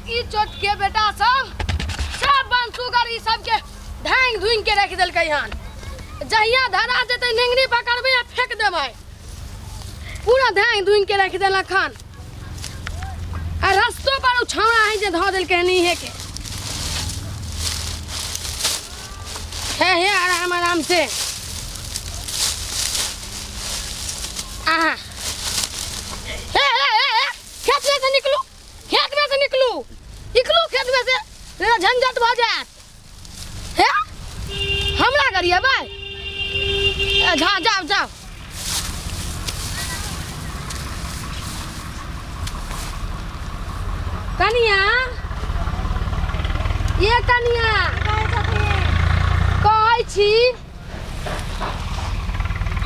ई चोट के बेटा सब बंसुगर ई सब के ढांग धुइन के रख देलकै हन। जहिया धरा जेतै नेंगरी पकड़बै आ फेंक देबै। पूरा ढांग धुइन के रख देलक हन। आ रास्तों पर उ छौड़ा है जे धो देलकै हन इहे के। हे आराम आराम से। आहा खेत में से निकलू, खेत में से निकलू, निकलू खेत में से, मेरा झंझट हो जाए। है हमला करिए भाई। जाओ जाओ जाओ। कनिया ये कनिया कहै छी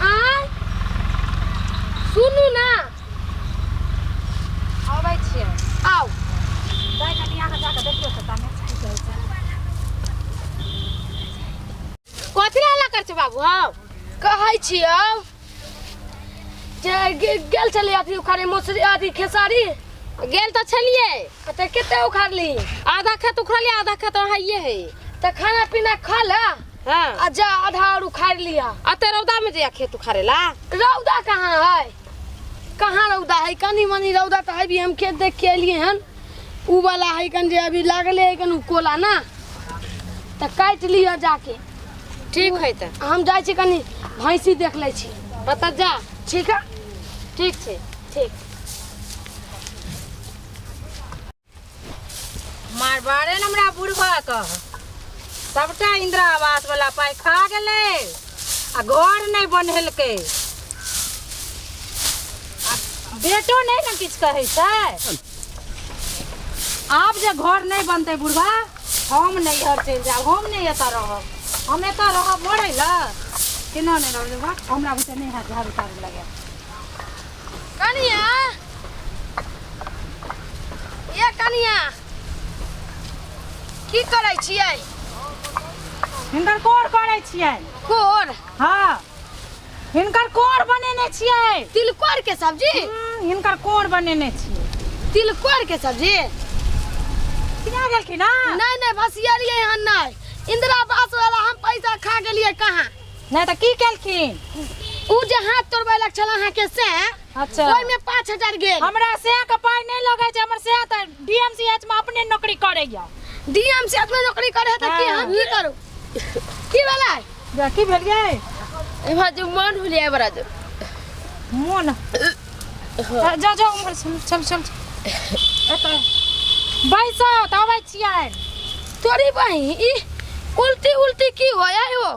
आय सुनू ना। आबै छियै। आओ दाइ कनिया के जाके देखियो त तामे छै कहै छै। कथि ला कर छ बाबू हम कहै छियौ जे गेल छली अथी उखाड़े मोसरी अथी खेसारी गेल त छलिए त कते उखाड़ली? आधा खेत उखड़लिए आधा खेत हइए है। त खाना पीना खा ला। हां आ जा आधा और उखाड़ लिया। अते रौदा में जे खेत उखाड़ेला रौदा कहाँ है? कहाँ रौदा है? कनी मनी रौदा तो है भी। हम खेत देख के लिए हन उ वाला है कन जे अभी लागले है कन कोला ना त काट लिया जाके। ठीक है त हम जाय छी कनी भैंसी देख ले छी। बता जा। ठीक है ठीक छै। ठीक। मार बारे हमरा बुढ़वा कह सबटा इंदिरा आवास वाला पाई खा गेले आ घर नहीं बनेलकै। बेटो नहीं ना किछ कहै छै। आब जे घर नहीं बनते बुढ़वा हम नहीं घर चल जाब। हम नहीं एता रहब। हम एता रहब मरै ला केना नहीं रहब। बा हमरा बुते नहीं हाथ झाड़ू तारू लगे। कनिया ये कनिया की करै छियै? हिनकर कोर करै छियै। कोर? हां हिनकर कोर बनेने छियै। तिलकोर के सब्जी? हिनकर कोर बनेने छियै। तिलकोर के सब्जी किना गेलखिन ना? नहीं नहीं भसियालिए हन नहीं। इंदिरा आवास वाला हम पैसा खा गेलिए कहाँ। नहीं तो की केलखिन? उ जे हाथ तोड़बै लग छला है के से अच्छा ओइ में 5000 गेल। हमरा से के पाई नहीं लगे छै। हमर से त डीएमसीएच में अपने नौकरी करैया। डीएमसीएच में नौकरी करे है त की हम की करू? की भेलै? जा की भेलिए? एबा जो मन भुलिया बड़ा जो मोन जा जा उमर चल चल एता बैसो त आबै छियै। तोरी बही ई उल्टी उल्टी की होया हो?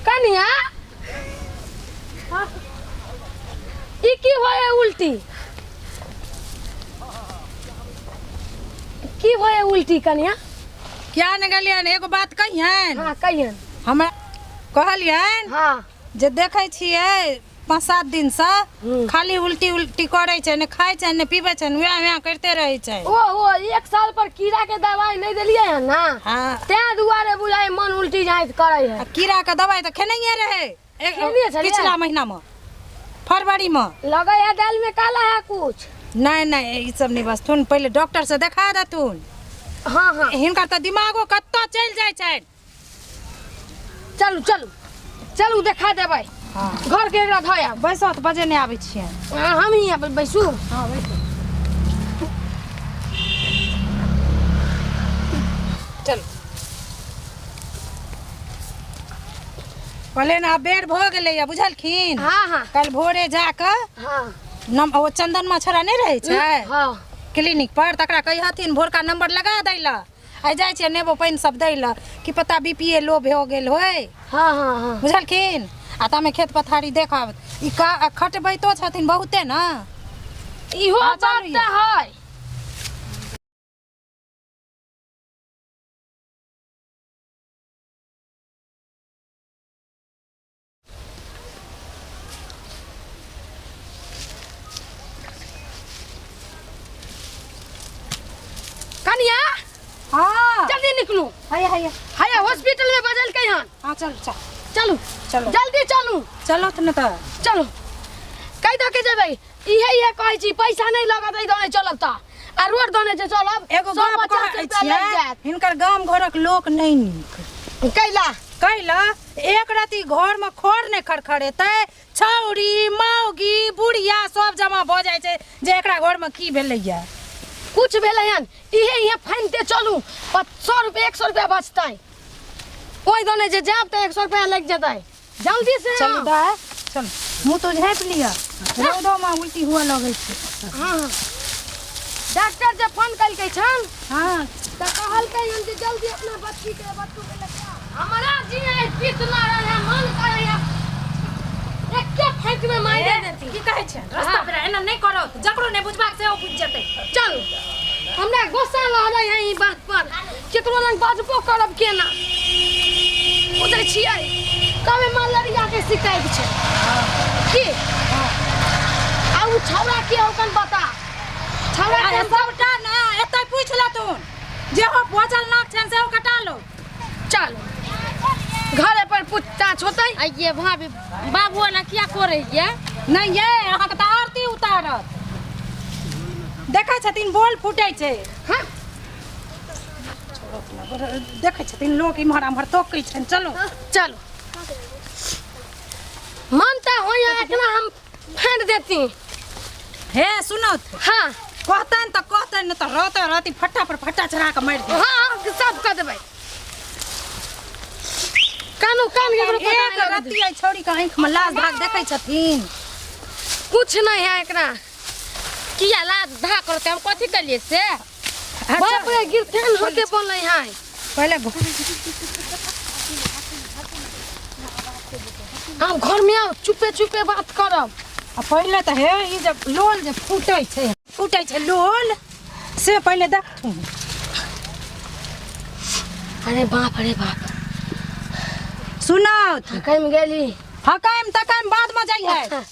कनिया ई की होया उल्टी? की होया उल्टी कनिया? क्या न गेलियन एगो बात कहियन। हां कहियन। हमरा कहलियन हां जे देखै छियै 5-7 दिन से खाली उल्टी उल्टी करे छै। ने खाय छै ने पीबे छै। वह करते रहे छै। ओ 1 साल पर कीड़ा के दवाई नहीं देलिए है ना। हां ते दुआरे बुझाय मन उल्टी जाइत करे है। कीड़ा के दवाई तो खेनैये रहे पिछला महीना में फरवरी में। लगे है दाल में काला है कुछ? नहीं नहीं ई सब नहीं बस तुन पहले डॉक्टर से देखा देतुन। हाँ हाँ हिनकर तो दिमागो कत्तो चल जाय छै। चलू चलू चलू देखा देबै। हां घर के एकरा धोया बैसो त बजे नहीं आबै छियै। हम ही यहाँ बैसू। हां बैसो चल पहले ना बेर भ गेलै या बुझलखिन। हाँ हाँ कल भोरे जाके हाँ ओ चंदन मछरा नहीं रहे छै हाँ क्लिनिक पर तकरा कही हथिन भोरका नंबर लगा दै ला। आ जाय छै नेबो पानी सब दै ला कि पता बीपीए लो भ गेल होय। हाँ हाँ हाँ बुझलखिन। आ तमे खेत पथारी देखाब ई का खटबैतो छथिन बहुते ना। इहो बात त है। कनिया हां जल्दी निकलू। हाय हाय हाय हॉस्पिटल में बदल के यहाँ। हां चल चल चलू चलो जल्दी चलू। चलो त न त चलो कई दो के जेबै इहे कहै छी पैसा नहीं लगत ई दने चलब त आ रोड दने जे चलब एगो बात कहै छियै हिनकर गाम घरक लोक नहीं नीक कैला कैला एक राति घर में खोर नहीं खड़खड़ेतै छौरी मौगी बुढ़िया सब जमा भ जाय छै जे एकरा घर में की भेलैया कुछ भेलै हन इहे फाइनते चलू 100 रुपया 100 रुपया बचतै ओइ दने जे जाब त 100 रुपया लग जतै जल्दी से चल दा चल मुंह तो झाँप लिया रोडो में उल्टी हुआ लगे छै हां डॉक्टर जे फोन कलकै छन हां त कहलकै हन जे जल्दी अपना बच्ची के बच्चू के लेके हमरा जी कितना रहे मन करे एके फेंक में मार दे देती की कहै छै रास्ता पे एना नहीं करो जकरो नहीं बुझबाक से ओ बुझ जतै चल हमरा गुस्सा लहरै है ई बात पर केकरो लंग बाजबो करब केना बुझै छियै कबे मलेरिया के शिकायत छै की आ उ छौरा के होकन बता छौरा के सबटा ना एतै पूछ ल तू जे हो भोजल नाक छन से ओ कटा लो चल घरे पर पूछताछ होतै आइए भाभी बाबू ना क्या करे ये नहीं ये अहाँ के त आरती उतारत देखै छथिन बोल फुटै छै हां देखै छथिन लोग इम्हर आम्हर तोकै छन चलो चलो मानता हो या एकना हम फेंक देती हे सुनत हां कहतन त कहतन न त रहते रहती फट्टा पर फट्टा चढ़ा के मार दे हां सब कर देबै कानो कान के एक रति आई छोड़ी के आंख में लाज भाग देखै छथिन कुछ नहीं है एकरा किया लाज धा करते हम कथि कलिए से बाप रे गिरथन होके बोलै है पहले हम घर में आओ चुपे चुपे बात करब आ पहले त हे ई जब लोल जे फुटै छै लोल से पहले देखथू अरे बाप सुनत कहीं गेली हकाम तकाम बाद में जाई है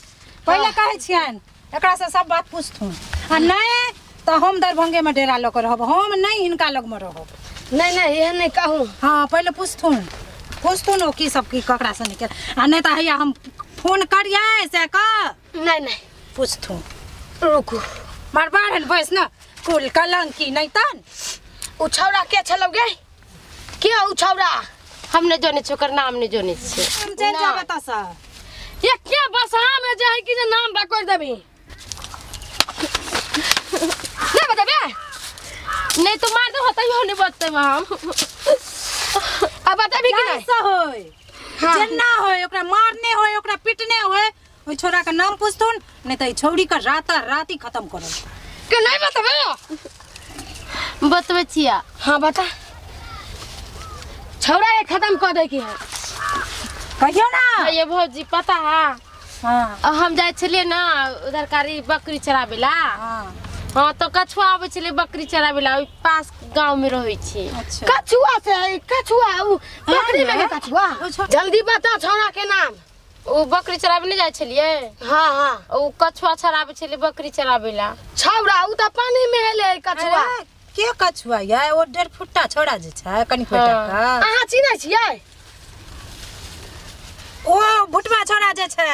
पहले कहै छियन एकरा से सब बात पूछथू आ नहीं त हम दरभंगे में डेरा ल के रहब हम नहीं हिनका लग में रहब नहीं ये नहीं कहूँ हाँ पहले पूछथू न की सब की ककरा से निकल आ नहीं त हैया हम फोन करिए से का नहीं पूछथू रुकू मार बाढ़न भैंस न कुल कलंकी नहीं तन उ छौरा के छलौ गे के उ छौरा हमने जोने छोकर नाम ने जोने छे हम चल जाबे त सा ये के बसहा में जे है कि जे नाम बकोर देबी नहीं बताबे नहीं तो मार दो होता ही नहीं बचते हम अब बताबी कि नहीं कैसा होय जेना होय ओकरा मारने होय ओकरा पिटने होय ओइ छोरा के नाम पूछथुन नहीं त ई छौरी का राती खत्म करब के नहीं बताबे बतबे छिया हाँ बता छौरा ये खत्म कर दे की है कहियो ना ये भौजी पता है हां हम जाय छलिए ना उधर कारी बकरी चराबेला हां हाँ तो कछुआ आवे छले बकरी चराबेला ओइ पास गांव में रहै छी अच्छा कछुआ से कछुआ उ बकरी में के कछुआ जल्दी बता छौरा के नाम ओ बकरी चराबे नहीं जाय छलिए हाँ ओ कछुआ चराबे छले बकरी चराबेला छौरा उ त पानी में हेले कछुआ के कछुआ या ओ 1.5 फुट्टा छोड़ा जे छै कनी पेटा का अहाँ चिन्है छियै ओ भुटवा छोड़ा जे छै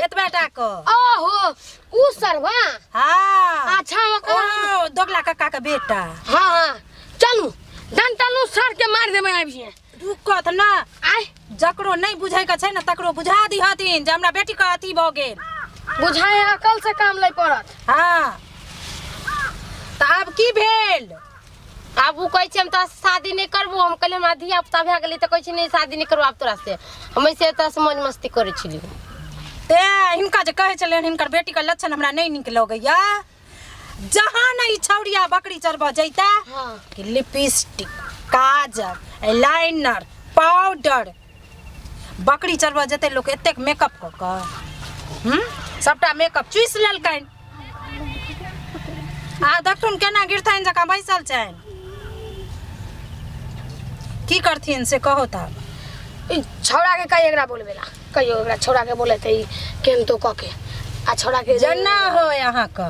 एतबा टा को ओहो उ सरवा हां अच्छा ओ दोगला काका के बेटा हाँ चलू डंटलू सर के मार देबै आबिए रुकत ना आइ जकरो नहीं बुझै के छै ना तकरो बुझा दी हथिन जे हमरा बेटी के अथी भ गेल बुझाए अकल से काम लै पड़त हां त अब की भेल अब वो कहै छै हम तो शादी नहीं करबो हम कहले हमरा धिया पुता भए गेलै त कहै छै नहीं शादी नहीं करबो आब तोरा से हम ऐसे त मौज मस्ती करै छली ते हिनका जे कहै छले हिनकर बेटी के लक्षण हमरा नहीं निक लगैया जहां नहीं छौरिया बकरी चरबा जैता हाँ कि लिपस्टिक काजल आईलाइनर पाउडर बकरी चरबा जते लोग एतेक मेकअप क के सबटा मेकअप चुइस लेलकैन आ देखथुन केना गिरथैन जका बैसल छैन की करथिन से कहो त ई छौरा के कई एकरा बोलबेला कहियो एकरा छौरा के बोले त ई केन तो क के आ छौरा के जना हो यहाँ का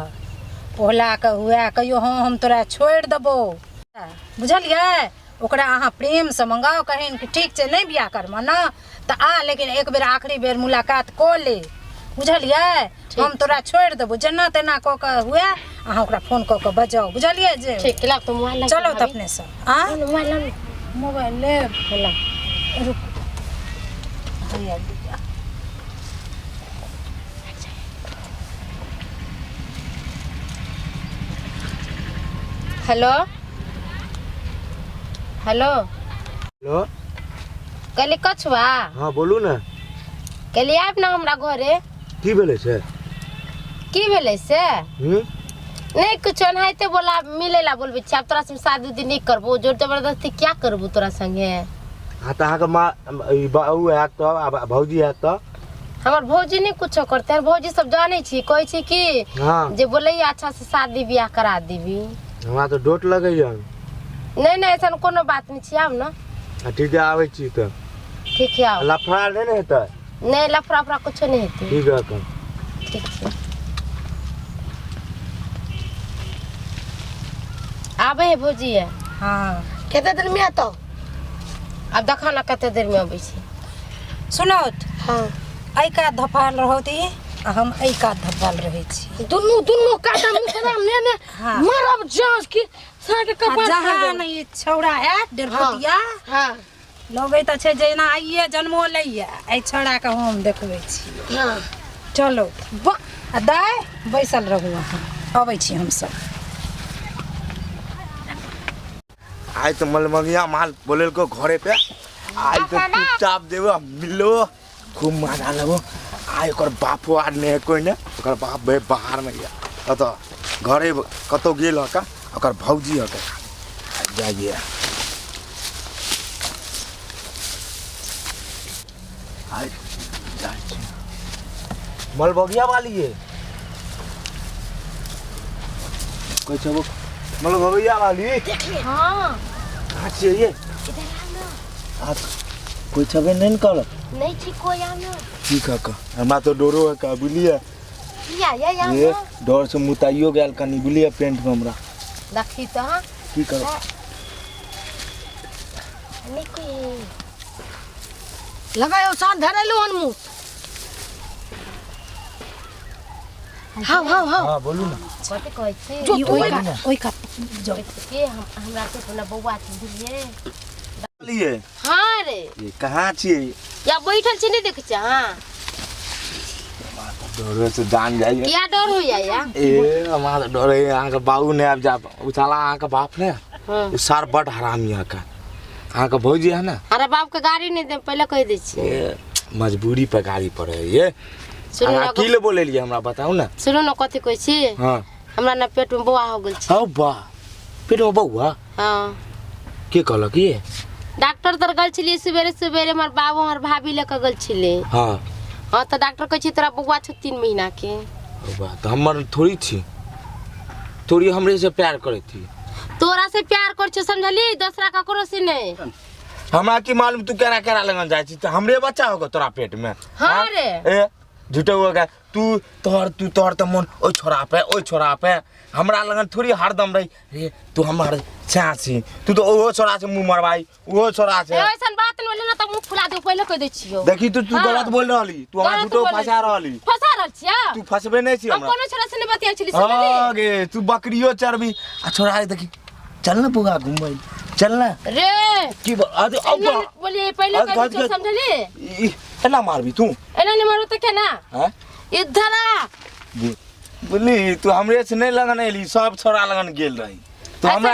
पोहला के हुआ कहियो हाँ हम तोरा छोड़ देबो बुझलिए ओकरा अहाँ प्रेम से मंगाओ कहिन कि ठीक छै नहीं बियाह करम ना त आ लेकिन एक बेर आखिरी बेर मुलाकात को ले बुझलिए हम तोरा छोड़ देबो जेना तेना क के हुए अहाँ ओकरा फोन क के बजाओ बुझलिए जे ठीक लाग तो मोबाइल चलो त अपने से हां मोबाइल मोबाइल ले ला रुक भैया हेलो हेलो हेलो कहली कछुआ हाँ बोलू ना कहली आब ना हमरा घरे की भेलै से की भेलै से नहीं कुछ ओनाहिते बोला मिले ला बोलबे छी अब तोरा से शादी उदी नहीं करबो जोर जबरदस्ती क्या करबो तोरा संगे हाँ तो अहाँके माँ बाबू है तो भौजी है तो हमर भौजी नहीं कुछ करते हैं भौजी सब जाने छी कहै छी कि हाँ जे बोले अच्छा से शादी ब्याह करा देबी हमरा तो डोट लगे नहीं नहीं ऐसा कोनो बात नहीं छी आब ना ठीक है आवे छी तो ठीक है आओ लफड़ा नहीं ना हेतै नहीं लफड़ा फड़ा कुछ नहीं हेतै ठीक है अपन ठीक है आबे है भौजी है हां कते देर में आतो अब देखा ना कते देर में आबै छी सुनौत हां आई का धपाल रहौती हम आई का धपाल रहे छी दुनु दुनु काटा मुखरा ने ने हाँ। मारब जांच की साके कपाट जहां नहीं छौड़ा है डेरपतिया हां लगे त छै जेना आइए जन्मो लइए आई छौड़ा के हम देखबै छी हां चलो आ दाय बैसल रहू अहाँ अबै छी हम सब आज तो मलमगिया माल बोले को घरे पे आज तो चुपचाप देबो मिलो खूब मजा लेबो आइ ओकर बापो आर ने कोई ने ओकर बाप बे बाहर में गया तो घरे कतो गेल हका ओकर भौजी हका जाइए आज जाइए मलबगिया वाली है कोई छबो मलबगिया वाली हां कहाँ चाहिए आज कोई छबे नहीं निकल नहीं छी कोई आना ठीक है का हमरा तो डरो है का बुलिया या ये डर से मुताइयो गेल कनी बुलिया पेंट में हमरा देखी तो हां की करो नहीं कोई लगायो सान धरेलो अनमु हां बोलू ना कते कहै छी ओइ का जो के हमरा के अपना बौआ छी बुझिए लिए हां रे ये कहाँ छिए या बैठल छी नहीं देख छ हां डर से जान जाइए क्या डर हो या ए हमारा डर है यहाँ का बाबू ने अब जा उछाला यहाँ का बाप ने हां ये सार बड़ हरामी यहाँ का भौजी है ना अरे बाप के गाड़ी नहीं दे पहले कह दे छी ये मजबूरी पे गाड़ी पड़े है ये सुनो ना की ले बोले लिए हमरा बताओ ना सुनो ना कथि कहै छी हां हमरा ना पेट में बौआ हो गेल छी हौ बा पेट में बौआ हां के कहलक ये डॉक्टर तर गल छली सवेरे सवेरे हमर बाबू हमर भाभी लेके गल छले हां हां तो डॉक्टर कहै छी तोरा बौआ छ 3 महीना के बा तो हमर थोड़ी थी थोड़ी हमरे से प्यार करे थी तोरा से प्यार कर छ समझली दूसरा ककरो से नहीं हमरा की मालूम तू केरा केरा लगन जाय छी त हमरे बच्चा होगा तोरा पेट में हां रे ए झूठे होगा तू तोहर त मन ओइ छोरा पे हमरा लगन थोड़ी हरदम रही रे तू हमर छासी तू तो ओहो छोरा से मुंह मरवाई ओहो छोरा से ऐसन बात न बोले ना त मुंह फुला दे पहले कह दे छियो देखी तू गलत बोल रहली तू हमरा झूठो फंसा रहली छिया तू फसबे नहीं छी हम हमरा कोनो छोरा से नहीं बतिया छली समझली आगे तू बकरियो चरबी आ छोरा देखी चल ना बुआ घूमई चल ना रे की बोलिए पहले कह दे समझली एला मारबी तू एना नहीं मारो तो क्या ना हां इधर आ बोली तू हमरे से नहीं लगन एली सब छोरा लगन गेल रही तो हमरा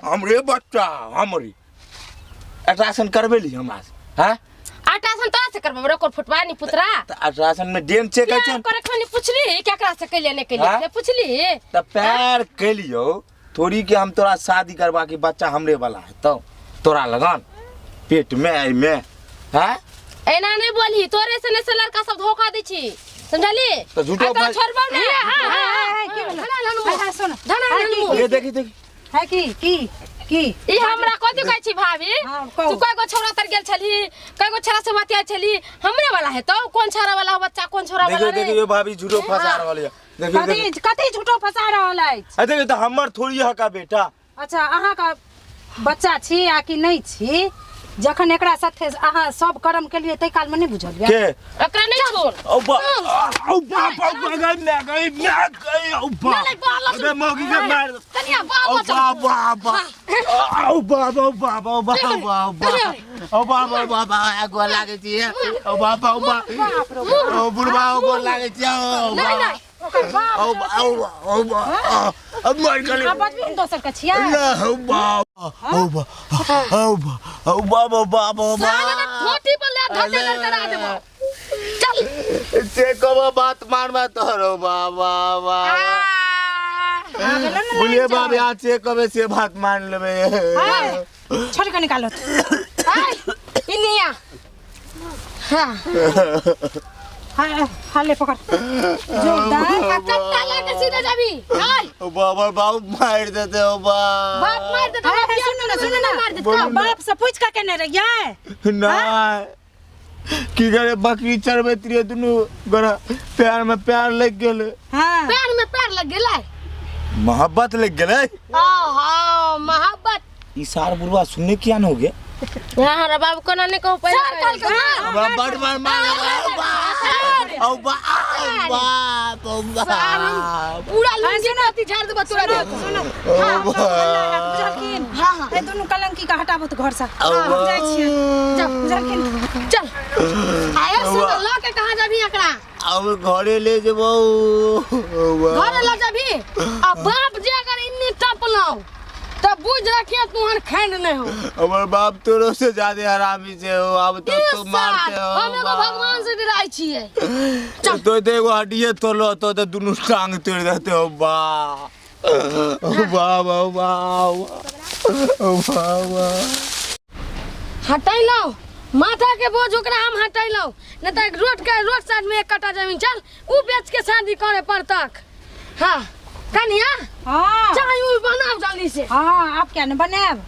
हमरे बच्चा हमरी अल्ट्रासाउंड करबेली हमरा से हां अल्ट्रासाउंड तो से करबे रे कोन फुटवा नहीं पुतरा त अल्ट्रासाउंड में डेम चेक है छन करे खनी पूछली केकरा से कैले नहीं कैले से पूछली त पैर कैलियो थोड़ी के हम तोरा शादी करवा के बच्चा हमरे वाला है तो तोरा लगन पेट में हां एना नहीं बोली तोरे से ने लड़का सब धोखा दै छी समझली तो झूठो छोड़बो नहीं हां सुन धना ये देखी है की ई हमरा कथि कहै छी भाभी तू कय गो छोरा तर गेल छली कय गो छोरा से बतिया छली हमरे वाला है तो कौन छोरा वाला बच्चा कौन छोरा वाला देखियो ये भाभी झूठो फंसा रहल है देखियो कथि झूठो फंसा रहल अछि आ देखियो त हमर थोड़ी है का बेटा अच्छा अहाँ का बच्चा छी आ कि नहीं छी जखन एकरा साथे अहाँ सब कर्म के लिए तै काल में नहीं बुझलिए के एकरा नहीं छोड़ ओ बाप गई ना गई ओ बाप अरे मौगी के मार कनिया ओ बाप बाप ओ बाप ओ बाप ओ बाप ओ बाप ओ बाप ओ बाप आगो लागे छी ओ बाप ओ बाप ओ बुढ़वा को लागे छी ओ बाप ओ बाप अब मर गली अब बजबी दोसर के छिया ओ बाप ओ बाप ओ बाप ओ बाप ओ साला धोती पर ले धकेल करा देबो चल से कब बात मारवा तोरो बाबा बोलिए बाप यहाँ से कब से बात मान लेबे छोड़ के निकालो इनिया हाँ ले पकड़ जोरदार चट्टा लेके सीधे जाबी आई ओ बाबा बाप मार देते हो बाप मार दे तो सुन ना मार दे बाप से पूछ का केने रहिए ना की करे बकरी चरबे तिरे दुनु गरा प्यार में प्यार लग गेल हां पैर में पैर लग गेलै मोहब्बत लग गेलै हां मोहब्बत ई सार बुढ़वा सुनने किया न हो गए हां रे बाबू कोना ने कहू पहले सर काल के हमरा बड़ मार मार ओ बाप ओ बाप पूरा लंगी नाती झाड़ देबो तोरा सुनो बुझलखिन हां ए दुनु कलंकी का हटाबो तो घर से हम जाय छियै चल बुझलखिन चल आए सुन ल के कहां जाबी एकरा अब घरे ले जेबो घरे ले जाबी आ बाप जे अगर इन्नी टपलौ त बुझ रखिए तुहन खैंड नहीं हो हमर बाप तोरो से ज्यादा हरामी से हो अब तो तू मारते हो हम एगो भगवान से डराई छिए तो देखो हड्डिए तोलो तो दुनु टांग तोड़ देते हो बा हटैलो माथा के बोझ ओकरा हम हटैलो न त रोड साइड में एक कट्टा जमीन चल ऊ बेच के शादी करे पड़तक हां कनिया हां चाहे ऊ बनाव जल्दी से हां आप क्या न बनाब